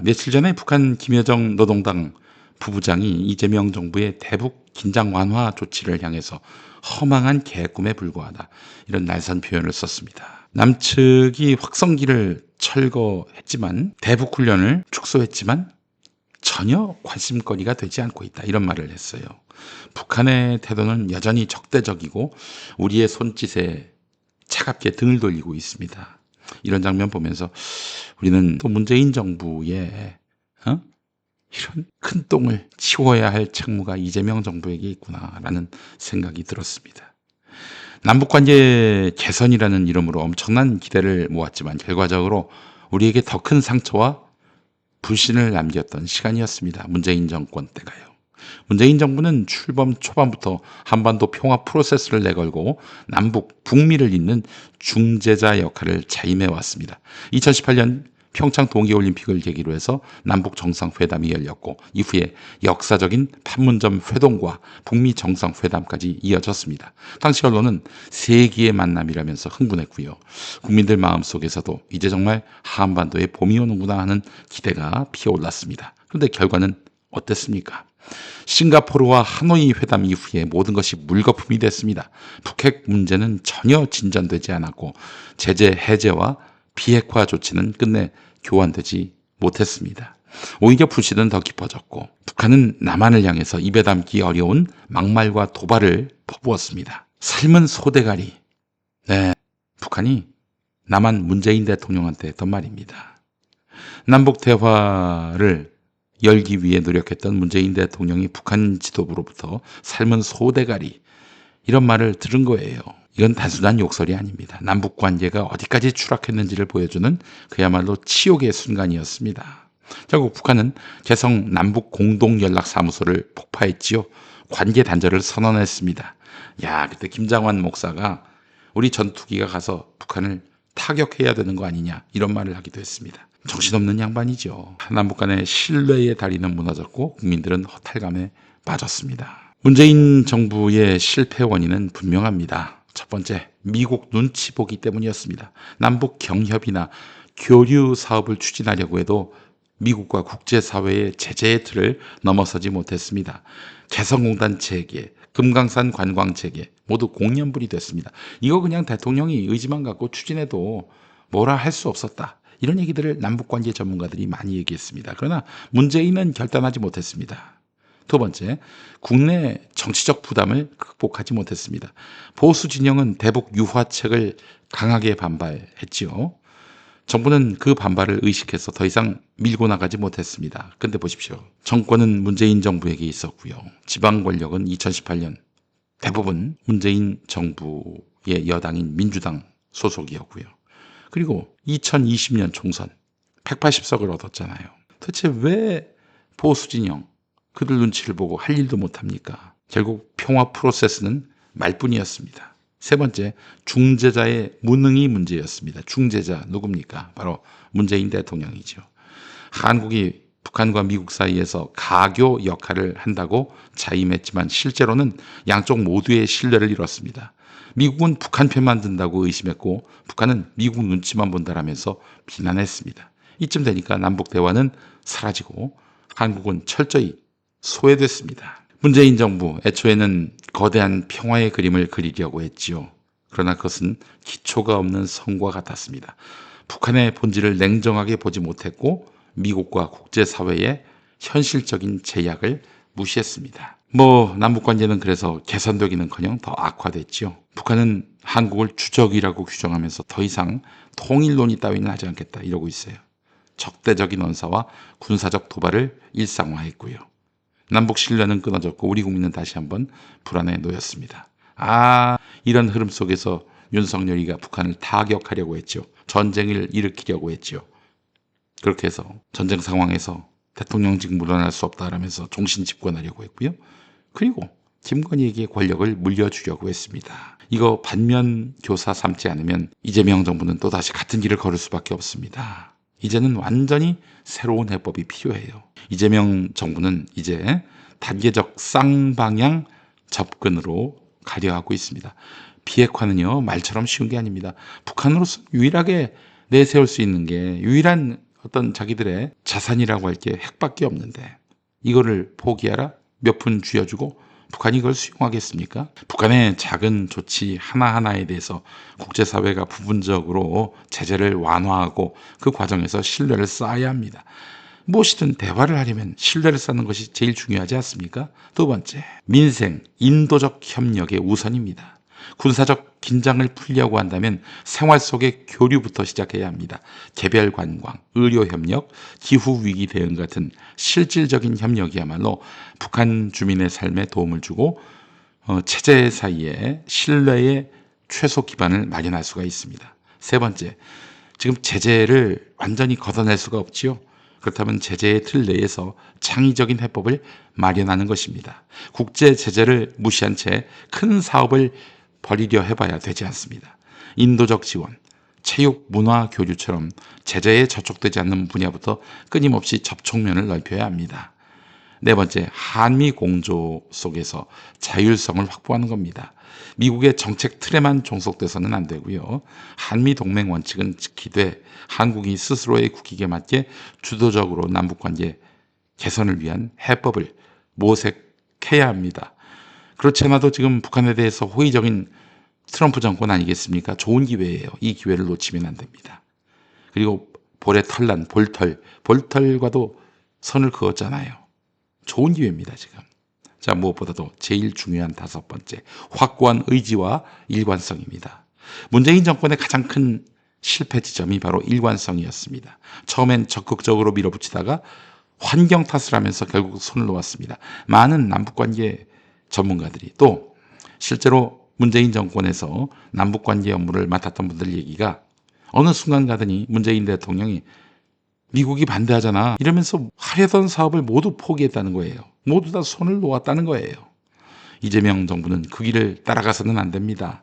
며칠 전에 북한 김여정 노동당 부부장이 이재명 정부의 대북 긴장 완화 조치를 향해서 허망한 개꿈에 불과하다, 이런 날선 표현을 썼습니다. 남측이 확성기를 철거했지만, 대북 훈련을 축소했지만 전혀 관심거리가 되지 않고 있다, 이런 말을 했어요. 북한의 태도는 여전히 적대적이고 우리의 손짓에 차갑게 등을 돌리고 있습니다. 이런 장면 보면서 우리는 또 문재인 정부의 이런 큰 똥을 치워야 할 책무가 이재명 정부에게 있구나라는 생각이 들었습니다. 남북관계 개선이라는 이름으로 엄청난 기대를 모았지만 결과적으로 우리에게 더 큰 상처와 불신을 남겼던 시간이었습니다. 문재인 정권 때가요. 문재인 정부는 출범 초반부터 한반도 평화 프로세스를 내걸고 남북, 북미를 잇는 중재자 역할을 자임해 왔습니다. 2018년 평창 동계올림픽을 계기로 해서 남북 정상회담이 열렸고, 이후에 역사적인 판문점 회동과 북미 정상회담까지 이어졌습니다. 당시 언론은 세기의 만남이라면서 흥분했고요. 국민들 마음속에서도 이제 정말 한반도에 봄이 오는구나 하는 기대가 피어올랐습니다. 그런데 결과는 어땠습니까? 싱가포르와 하노이 회담 이후에 모든 것이 물거품이 됐습니다. 북핵 문제는 전혀 진전되지 않았고, 제재 해제와 비핵화 조치는 끝내 교환되지 못했습니다. 오히려 불씨는 더 깊어졌고, 북한은 남한을 향해서 입에 담기 어려운 막말과 도발을 퍼부었습니다. 삶은 소대가리. 네, 북한이 남한 문재인 대통령한테 했던 말입니다. 남북 대화를 열기 위해 노력했던 문재인 대통령이 북한 지도부로부터 삶은 소대가리, 이런 말을 들은 거예요. 이건 단순한 욕설이 아닙니다. 남북 관계가 어디까지 추락했는지를 보여주는 그야말로 치욕의 순간이었습니다. 결국 북한은 개성 남북 공동연락사무소를 폭파했지요. 관계 단절을 선언했습니다. 그때 김장환 목사가 우리 전투기가 가서 북한을 타격해야 되는 거 아니냐, 이런 말을 하기도 했습니다. 정신없는 양반이죠. 남북 간의 신뢰의 다리는 무너졌고 국민들은 허탈감에 빠졌습니다. 문재인 정부의 실패 원인은 분명합니다. 첫 번째, 미국 눈치 보기 때문이었습니다. 남북 경협이나 교류 사업을 추진하려고 해도 미국과 국제사회의 제재의 틀을 넘어서지 못했습니다. 개성공단 재개, 금강산 관광 재개 모두 공연불이 됐습니다. 이거 그냥 대통령이 의지만 갖고 추진해도 뭐라 할 수 없었다, 이런 얘기들을 남북관계 전문가들이 많이 얘기했습니다. 그러나 문재인은 결단하지 못했습니다. 두 번째, 국내 정치적 부담을 극복하지 못했습니다. 보수 진영은 대북 유화책을 강하게 반발했지요. 정부는 그 반발을 의식해서 더 이상 밀고 나가지 못했습니다. 근데 보십시오. 정권은 문재인 정부에게 있었고요. 지방 권력은 2018년 대부분 문재인 정부의 여당인 민주당 소속이었고요. 그리고 2020년 총선 180석을 얻었잖아요. 대체 왜 보수 진영, 그들 눈치를 보고 할 일도 못합니까? 결국 평화 프로세스는 말뿐이었습니다. 세 번째, 중재자의 무능이 문제였습니다. 중재자 누굽니까? 바로 문재인 대통령이죠. 한국이 북한과 미국 사이에서 가교 역할을 한다고 자임했지만 실제로는 양쪽 모두의 신뢰를 잃었습니다. 미국은 북한 편만 든다고 의심했고, 북한은 미국 눈치만 본다라면서 비난했습니다. 이쯤 되니까 남북 대화는 사라지고 한국은 철저히 소외됐습니다. 문재인 정부 애초에는 거대한 평화의 그림을 그리려고 했지요. 그러나 그것은 기초가 없는 성과 같았습니다. 북한의 본질을 냉정하게 보지 못했고 미국과 국제사회의 현실적인 제약을 무시했습니다. 남북관계는 그래서 개선되기는커녕 더 악화됐지요. 북한은 한국을 주적이라고 규정하면서 더 이상 통일론이 따위는 하지 않겠다, 이러고 있어요. 적대적인 언사와 군사적 도발을 일상화했고요. 남북 신뢰는 끊어졌고 우리 국민은 다시 한번 불안에 놓였습니다. 이런 흐름 속에서 윤석열이가 북한을 타격하려고 했죠. 전쟁을 일으키려고 했죠. 그렇게 해서 전쟁 상황에서 대통령직 물러날 수 없다라면서 종신 집권하려고 했고요. 그리고 김건희에게 권력을 물려주려고 했습니다. 이거 반면 교사 삼지 않으면 이재명 정부는 또다시 같은 길을 걸을 수밖에 없습니다. 이제는 완전히 새로운 해법이 필요해요. 이재명 정부는 이제 단계적 쌍방향 접근으로 가려 하고 있습니다. 비핵화는요, 말처럼 쉬운 게 아닙니다. 북한으로서 유일하게 내세울 수 있는 게, 유일한 어떤 자기들의 자산이라고 할 게 핵밖에 없는데 이거를 포기하라? 몇 푼 쥐어주고 북한이 이걸 수용하겠습니까? 북한의 작은 조치 하나하나에 대해서 국제사회가 부분적으로 제재를 완화하고 그 과정에서 신뢰를 쌓아야 합니다. 무엇이든 대화를 하려면 신뢰를 쌓는 것이 제일 중요하지 않습니까? 두 번째, 민생, 인도적 협력의 우선입니다. 군사적 긴장을 풀려고 한다면 생활 속의 교류부터 시작해야 합니다. 개별 관광, 의료 협력, 기후 위기 대응 같은 실질적인 협력이야말로 북한 주민의 삶에 도움을 주고 체제 사이에 신뢰의 최소 기반을 마련할 수가 있습니다. 세 번째, 지금 제재를 완전히 걷어낼 수가 없지요. 그렇다면 제재의 틀 내에서 창의적인 해법을 마련하는 것입니다. 국제 제재를 무시한 채 큰 사업을 벌이려 해봐야 되지 않습니다. 인도적 지원, 체육, 문화 교류처럼 제재에 저촉되지 않는 분야부터 끊임없이 접촉면을 넓혀야 합니다. 네 번째, 한미 공조 속에서 자율성을 확보하는 겁니다. 미국의 정책 틀에만 종속돼서는 안 되고요. 한미 동맹 원칙은 지키되 한국이 스스로의 국익에 맞게 주도적으로 남북관계 개선을 위한 해법을 모색해야 합니다. 그렇지 않아도 지금 북한에 대해서 호의적인 트럼프 정권 아니겠습니까? 좋은 기회예요. 이 기회를 놓치면 안 됩니다. 그리고 볼에 털난 볼털과도 선을 그었잖아요. 좋은 기회입니다, 지금. 자, 무엇보다도 제일 중요한 다섯 번째, 확고한 의지와 일관성입니다. 문재인 정권의 가장 큰 실패 지점이 바로 일관성이었습니다. 처음엔 적극적으로 밀어붙이다가 환경 탓을 하면서 결국 손을 놓았습니다. 많은 남북관계 전문가들이 또 실제로 문재인 정권에서 남북관계 업무를 맡았던 분들 얘기가 어느 순간 가더니 문재인 대통령이 미국이 반대하잖아 이러면서 하려던 사업을 모두 포기했다는 거예요. 모두 다 손을 놓았다는 거예요. 이재명 정부는 그 길을 따라가서는 안 됩니다.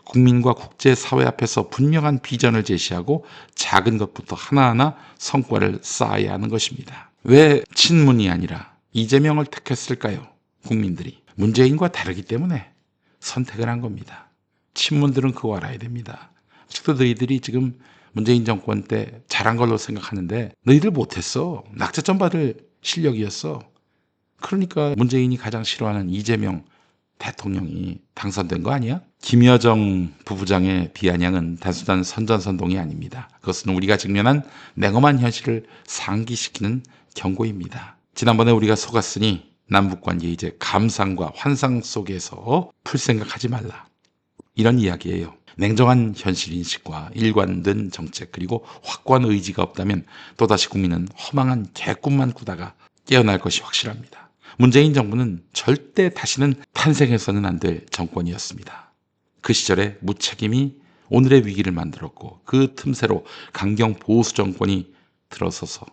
국민과 국제사회 앞에서 분명한 비전을 제시하고 작은 것부터 하나하나 성과를 쌓아야 하는 것입니다. 왜 친문이 아니라 이재명을 택했을까요? 국민들이 문재인과 다르기 때문에 선택을 한 겁니다. 친문들은 그거 알아야 됩니다. 아직도 너희들이 지금 문재인 정권 때 잘한 걸로 생각하는데 너희들 못했어. 낙제점 받을 실력이었어. 그러니까 문재인이 가장 싫어하는 이재명 대통령이 당선된 거 아니야? 김여정 부부장의 비아냥은 단순한 선전선동이 아닙니다. 그것은 우리가 직면한 냉엄한 현실을 상기시키는 경고입니다. 지난번에 우리가 속았으니 남북관계 이제 감상과 환상 속에서 풀 생각하지 말라. 이런 이야기예요. 냉정한 현실인식과 일관된 정책 그리고 확고한 의지가 없다면 또다시 국민은 허망한 개꿈만 꾸다가 깨어날 것이 확실합니다. 문재인 정부는 절대 다시는 탄생해서는 안 될 정권이었습니다. 그 시절에 무책임이 오늘의 위기를 만들었고 그 틈새로 강경 보수 정권이 들어서서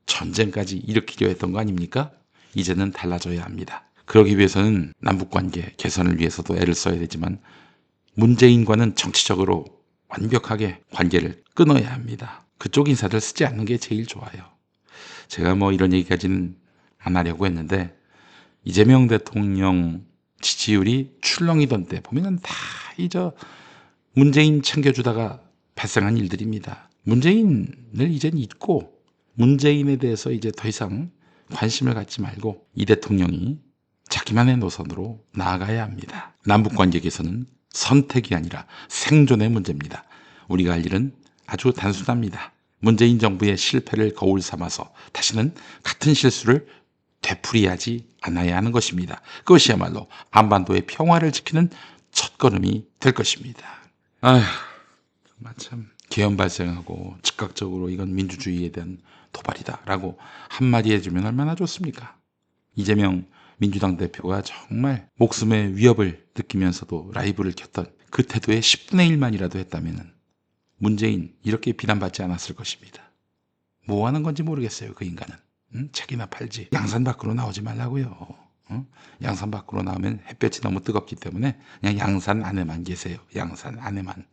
전쟁까지 일으키려 했던 거 아닙니까? 이제는 달라져야 합니다. 그러기 위해서는 남북관계 개선을 위해서도 애를 써야 되지만 문재인과는 정치적으로 완벽하게 관계를 끊어야 합니다. 그쪽 인사들 쓰지 않는 게 제일 좋아요. 제가 뭐 이런 얘기까지는 안 하려고 했는데 이재명 대통령 지지율이 출렁이던 때 보면은 다 문재인 챙겨주다가 발생한 일들입니다. 문재인을 이젠 잊고 문재인에 대해서 이제 더 이상 관심을 갖지 말고 이 대통령이 자기만의 노선으로 나아가야 합니다. 남북관계 개선은 선택이 아니라 생존의 문제입니다. 우리가 할 일은 아주 단순합니다. 문재인 정부의 실패를 거울 삼아서 다시는 같은 실수를 되풀이하지 않아야 하는 것입니다. 그것이야말로 한반도의 평화를 지키는 첫걸음이 될 것입니다. 아휴, 정말 참 계엄 발생하고 즉각적으로 이건 민주주의에 대한 도발이다라고 한마디 해주면 얼마나 좋습니까? 이재명 민주당 대표가 정말 목숨의 위협을 느끼면서도 라이브를 켰던 그 태도의 10분의 1만이라도 했다면 문재인 이렇게 비난받지 않았을 것입니다. 뭐 하는 건지 모르겠어요. 그 인간은. 책이나 팔지. 양산 밖으로 나오지 말라고요. 양산 밖으로 나오면 햇볕이 너무 뜨겁기 때문에 그냥 양산 안에만 계세요. 양산 안에만.